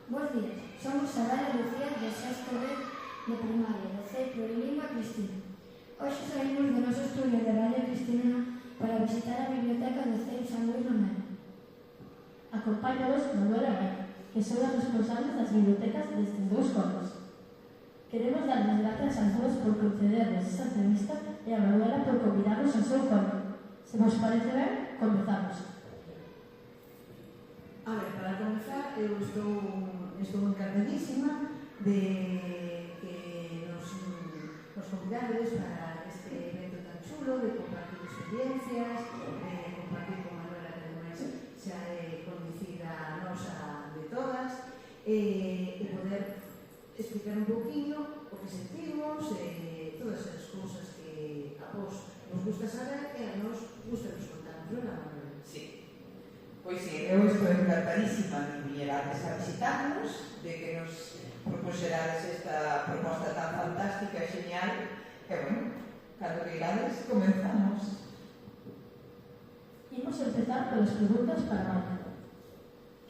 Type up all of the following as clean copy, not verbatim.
Bos días, somos Sara e Lucía de sexto B de primaria, de C Plurilingua Cristina. Hoxe saímos do noso estudio de Radio Cristina para visitar a biblioteca do C San Luís Romero. Acompáñanos Manuel e María, que son as responsables das bibliotecas destes dous colos. Queremos dar as gracias ás dúas por concedernos esta entrevista e a Manuela por convidarnos ao seu colo. Se vos parece ben, comezamos. A ver, para comenzar, eu estou encantadísima de que nos convidades para este evento tan chulo de compartir experiencias, de compartir con Manuela, que ademais xa é coñecida nosa de todas, e poder explicar un poquinho o que sentimos, todas as cousas que a vos nos gusta saber e a nos gusta nos contar, non, Manuela? Sí. Pois sí, eu estou encantadísima de viñerades a visitarnos, de que nos propuxerades esta proposta tan fantástica e genial, e bueno, cando virades, comenzamos. Imos empezar polas preguntas para María.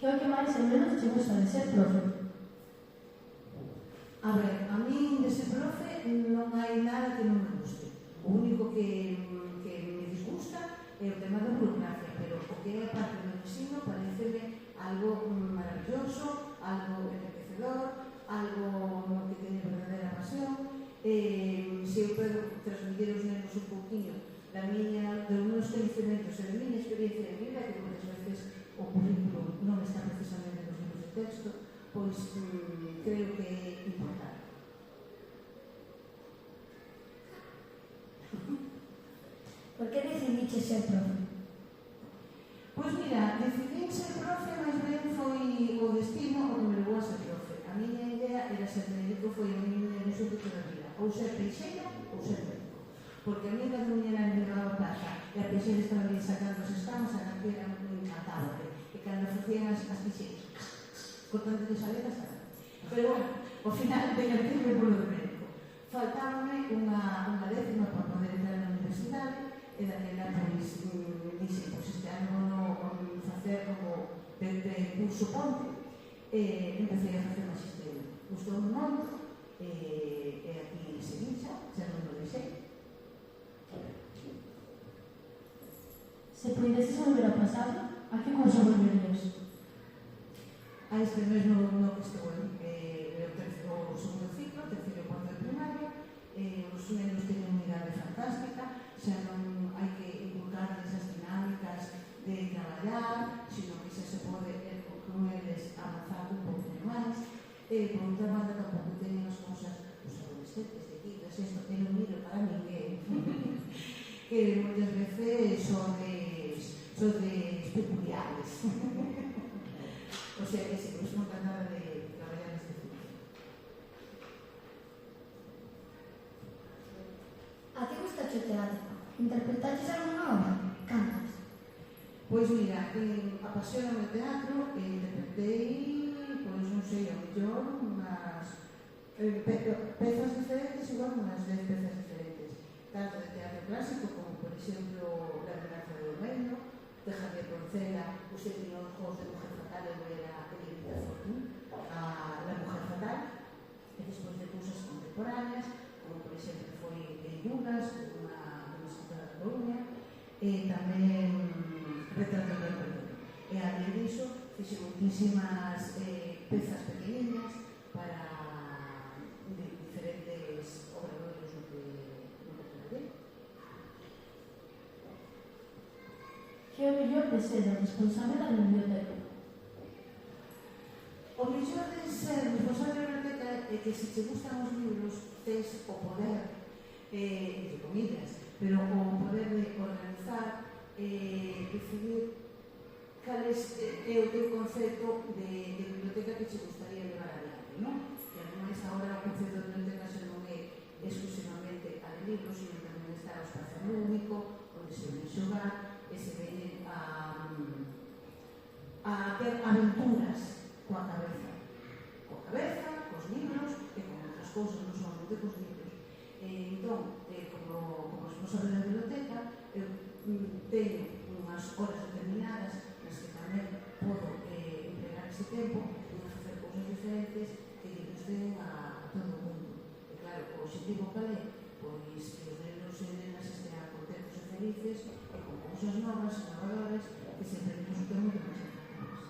Que é o que máis e menos te gusta de ser profe? A ver, a mí de ser profe non hai nada que non me guste. O único que me disgusta é o tema da burocracia, pero o que é a parte do ensino pareceme algo maravilloso, algo enriquecedor, algo no que teño verdadeira pasión. Se eu podo transmitir aos nenos un pouquinho dos meus conhecimentos e da miña experiencia de vida, que moitas veces o currículo non está precisamente nos libros de texto, pois creo que é importante. Por que decidiche ser profe? Pois mira, decidín ser profe, máis ben foi o destino o que me levou a ser profe. A miña idea era ser médico, foi a miña ilusión de toda a vida. Ou ser peixeira ou ser médico. Porque a mí cando me era en a plaza e a peixeira estaba bien sacando os escamas, a canteira me encantaba. E cando facían as peixeiras, cortando de saletas, pero bueno, ao final teña tempo polo de médico. Faltábame unha décima para poder entrar na universidade e daquela, pois, dixe, pois este ano non facer como de curso ponte, empecé a facer magisterio. Gustoume moito, e aquí seguí xa non o deixei. Se pudeses volver ao pasado, a que curso volverías? A este mesmo no que estou o segundo ciclo, terceiro e cuarto de primaria, os nenos teñen unha idade fantástica, xa non hai que inculcar esas dinámicas de traballar, sino que xa se pode con eles avanzar un pouco máis. Por outra banda, tampouco teñen as cousas os adolescentes de quitas, isto é un miro para ninguén, que moitas veces sodes peculiares. O sea que se non ten nada de traballar neste tipo. A que gustache o teatro? Interpretaches algunha obra? Cantas? Pois mira, apasiona o teatro e interpretei, pois non sei, ao mellor unhas pezas diferentes, igual unhas 10 pezas diferentes, tanto de teatro clásico como, por exemplo, La Venganza del Reino, de Javier Porcela, os 7 ojos de Mujer Fatal, eu era Elvira Fortín, a La Mujer Fatal, e despois de cousas contemporáneas, como por exemplo foi Yunas, unha escritora de Coruña, e tamén Retrato del Perdón. E a raíz diso, fixe moitísimas pezas pequeninas para diferentes obradoiros no que traballei. Que é o mellor de ser o responsable da biblioteca? O mellor de ser responsable da biblioteca é que se te gustan os libros tes o poder, entre comillas, pero o poder de organizar e decidir cal é o teu concepto de biblioteca que te gustaría levar adiante, non? E ademais agora o concepto de biblioteca se non é exclusivamente a de libros, sino tamén está o espacio lúdico, onde se ven xogar e se ven a ter aventuras coa cabeza, cos libros e con outras cousas, non solamente cos libros. Entón, como responsable da biblioteca, eu teño unhas horas determinadas nas que tamén podo empregar ese tempo, podo facer cousas diferentes que lle gusten a todo o mundo. E claro, o objetivo cal é? Pois que os nenos e nenas estean contentos e felices e con cousas novas, innovadoras, que sempre nos resultan moito máis atractivas.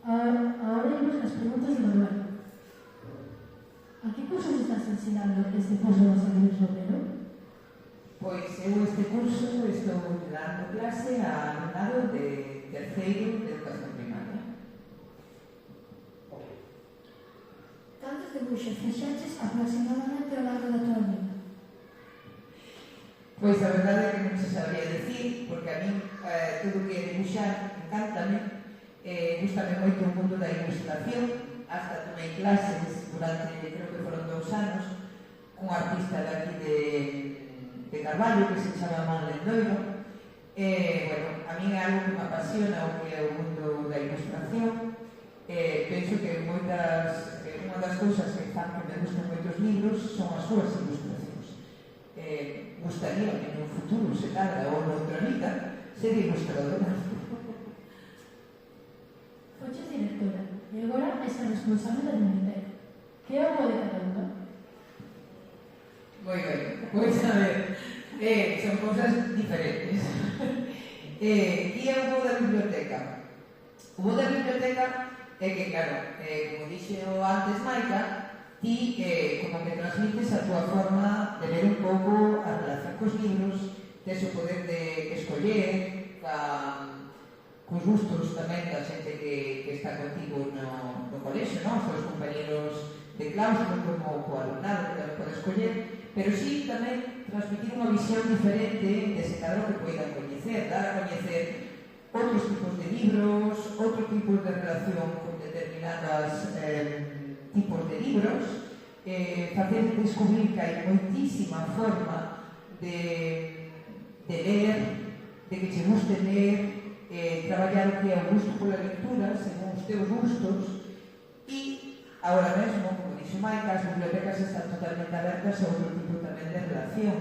Ahora imos as preguntas de Manuel. A que cursos estás ensinando este curso dos amigos Romero? Pois eu este curso estou dando clase a alumnado de terceiro de educación primaria. Cantos debuxos fixaches aproximadamente ao largo da tua vida? Pois a verdade é que non se sabría decir, porque a min todo o que é dibuixar encántame, gustame moito o mundo da ilustración, hasta tomei clases durante, creo que foron 2 anos, cun artista de aquí de Carballo, que se chama Man Lendoiro. Bueno, a mí é algo que me apasiona o que é o mundo da ilustración. Penso que unha das cousas que fan que me gustan moitos libros son as súas ilustracións. Gustaría que no futuro, se tarda ou noutra vida, ser ilustradora. Foches directora e agora és a responsable da biblioteca. Que é o bo de cada unha? Moi ben, pois a ver, son cousas diferentes. Que é o bo da biblioteca? O bo da biblioteca é que, claro, como dixo antes Maica, ti como que transmites a tua forma de ver un pouco a relación cos libros, tes o poder de escoller, cos gustos tamén da xente que está contigo no colexo, non? Os teus compañeros de claustro, como o alumnado que tamén pode escoller, pero sí tamén transmitir unha visión diferente dese cadro que poidan coñecer, dar a coñecer outros tipos de libros, outros tipos de relación con determinados tipos de libros, facer descubrir que hai moitísima forma de ler, de que che guste ler, traballar o que é o gusto pola lectura según os teus gustos. E agora mesmo, como dixo Maica, as bibliotecas están totalmente abertas a outro tipo tamén de relación,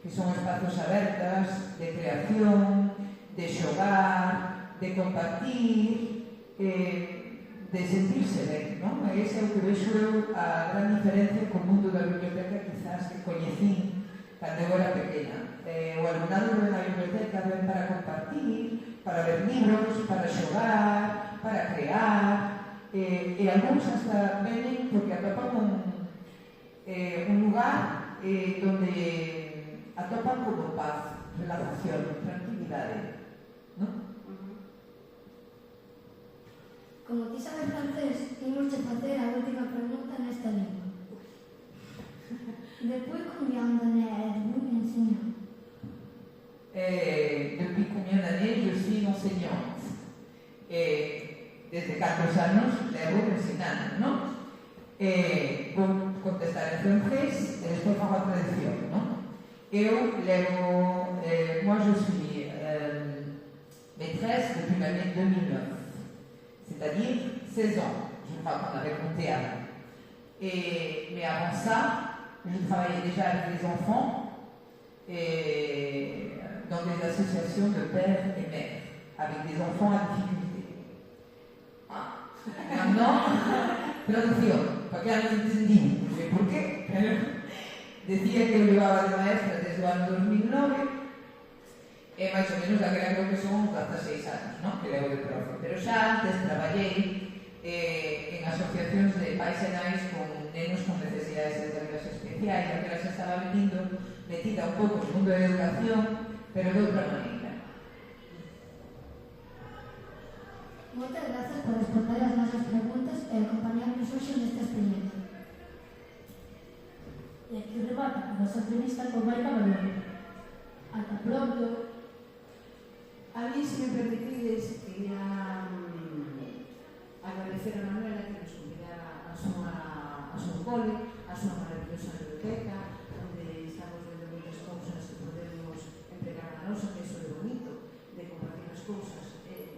que son espazos abertas de creación, de xogar, de compartir, de sentirse ben, non? E ese é o que vexo eu a gran diferencia co mundo da biblioteca quizás que coñecín cando eu era pequena. O alumnado ven a biblioteca ven para compartir, para ver libros, para xogar, para crear, e algúns hasta venen porque atopan un lugar donde atopan como paz, relajación, tranquilidade, non? Como ti sabes francés, imos che facer a última pregunta nesta lingua. Depuis combien d'années êtes-vous enseignant? Depuis combien d'années je suis enseignante? Desde 4 anos levo ensinando, non? Vou contestar en francés e despois fago a traducción, non? Eu levo, moi je suis maîtresse depuis l'année 2009. C'est-à-dire 16 ans, je crois qu'on avait compté avant. Mais avant ça, je travaillais déjà avec les enfants dans des associations de pères et mères, avec des enfants à difficulté. Maintenant, traducción, porque ya no entendí, no sé por qué, pero decía que eu llevaba de maestra desde o ano 2009, e máis ou menos daquela creo que son 16 anos, non? Que levo de profe. Pero xa antes traballei en asociacións de pais e nais con nenos con necesidades educativas especiais, daquela xa estaba metida un pouco no mundo da educación, pero de outra maneira. Moitas grazas por responder as nosas preguntas e acompañarnos hoxe nesta experiencia. E aquí remata a nosa entrevista con Maica Manuel. Ata pronto. A mí, se me permitides, quería agradecer a Manuela que nos convidara a súa cole, a súa maravillosa biblioteca, onde estamos vendo moitas cousas que podemos empregar a nosa, que iso é bonito, de compartir as cousas.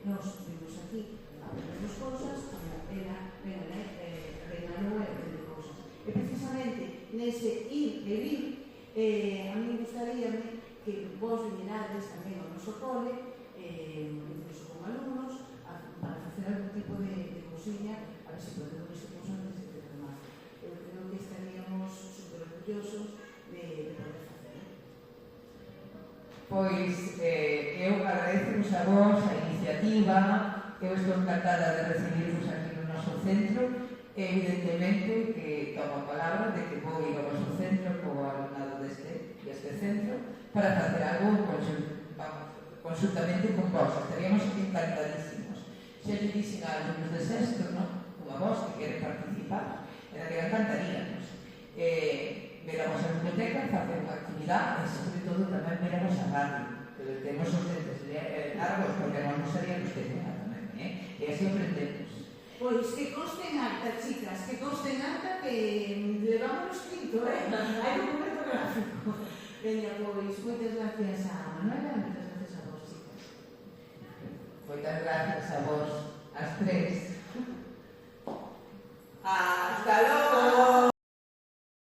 Nos vimos aquí, aprendemos cousas, como ela ven a nova e aprende cousas. E precisamente nese ir e vir, a mí gustaríame que vos viñerades tamén ao noso cole, incluso como alumnos, para facer facer algún tipo de cousiña, a ver se podemos isto cousa antes de que remate. Eu creo que estaríamos super orgullosos de poder facer. Pois eu agradecemos a vos a iniciativa, eu estou encantada de recibirvos aquí no noso centro, e evidentemente que tomo a palabra de que vou ir ao vosso centro co alumnado deste centro para facer algo conjuntamente con vos. Estaríamos encantadísimos. Xa lle dixen a alumnos de sexto, non? Como a vos que queren participar, era que encantaríamos. Ver a vosa biblioteca, facer unha actividade e, sobre todo, tamén ver a vosa radio, que temos os dentes largos, porque non nos haríamos que tenga tamén, e así aprendemos. Pois que conste en acta, chicas, que conste en acta que levamos escrito, hai documento gráfico. Veña, pois, moitas gracias a Manuela e moitas gracias a vos, chicas. Moitas gracias a vos, as tres.